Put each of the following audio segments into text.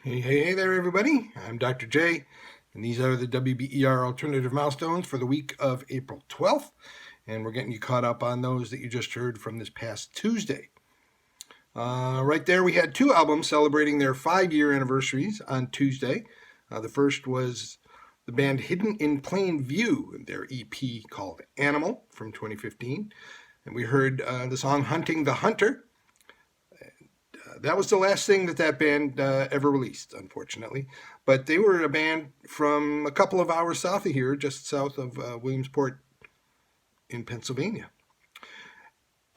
Hey there, everybody. I'm Dr. J, and these are the WBER Alternative Milestones for the week of April 12th, and we're getting you caught up on those that you just heard from this past Tuesday. Right there, we had two albums celebrating their 5-year anniversaries on Tuesday. The first was the band Hidden in Plain View, their EP called Animal from 2015, and we heard the song Hunting the Hunter. That was the last thing that band ever released, unfortunately. But they were a band from a couple of hours south of here, just south of Williamsport in Pennsylvania.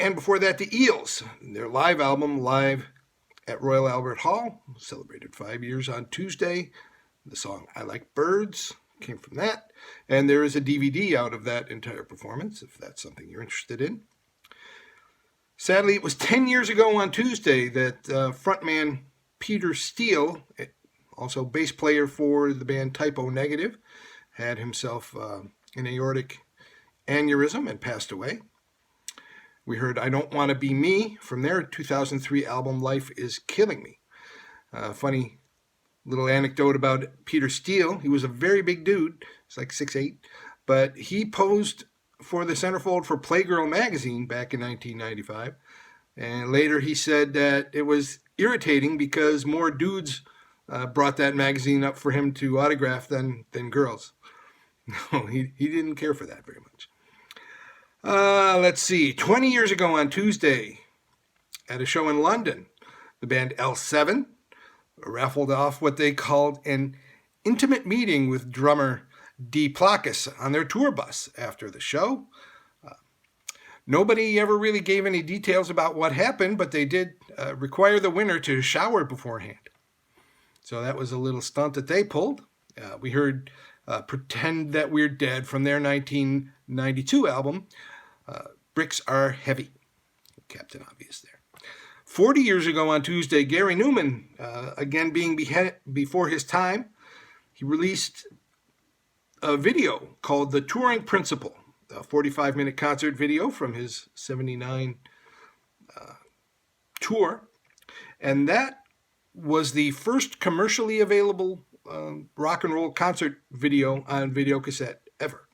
And before that, the Eels, their live album, Live at Royal Albert Hall, celebrated 5 years on Tuesday. The song I Like Birds came from that. And there is a DVD out of that entire performance, if that's something you're interested in. Sadly, it was 10 years ago on Tuesday that frontman Peter Steele, also bass player for the band Typo Negative, had himself an aortic aneurysm and passed away. We heard I Don't Want to Be Me from their 2003 album Life is Killing Me. Funny little anecdote about Peter Steele. He was a very big dude. He's like 6'8", but he posed for the centerfold for Playgirl magazine back in 1995, and later he said that it was irritating because more dudes brought that magazine up for him to autograph than girls. No, he didn't care for that very much. Let's see, 20 years ago on Tuesday, at a show in London, the band L7 raffled off what they called an intimate meeting with drummer D. Placus on their tour bus after the show. Nobody ever really gave any details about what happened, but they did require the winner to shower beforehand. So that was a little stunt that they pulled. We heard Pretend That We're Dead from their 1992 album, Bricks Are Heavy. Captain Obvious there. 40 years ago on Tuesday, Gary Newman, again being beheaded before his time, he released a video called The Touring Principle, a 45-minute concert video from his 79 tour. And that was the first commercially available rock and roll concert video on videocassette ever.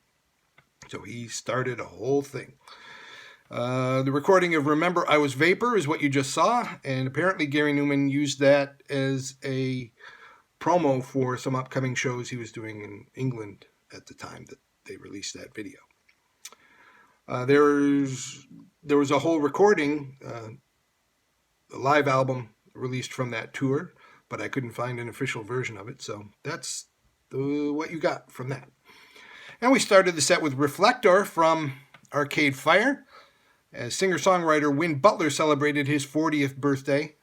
So he started a whole thing. The recording of Remember I Was Vapor is what you just saw, and apparently Gary Newman used that as a promo for some upcoming shows he was doing in England at the time that they released that video. There was a whole recording, a live album released from that tour, but I couldn't find an official version of it, so that's what you got from that. And we started the set with Reflector from Arcade Fire, as singer-songwriter Win Butler celebrated his 40th birthday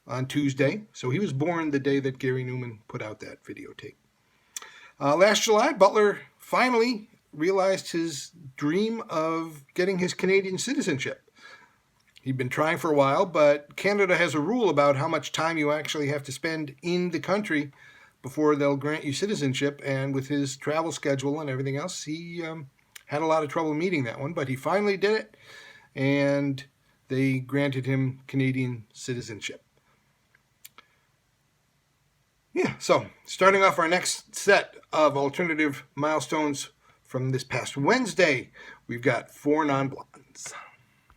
on Tuesday, so he was born the day that Gary Newman put out that videotape. Last July, Butler finally realized his dream of getting his Canadian citizenship. He'd been trying for a while, but Canada has a rule about how much time you actually have to spend in the country before they'll grant you citizenship, and with his travel schedule and everything else, he had a lot of trouble meeting that one, but he finally did it, and they granted him Canadian citizenship. Yeah, so starting off our next set of alternative milestones from this past Wednesday, we've got 4 Non-Blondes.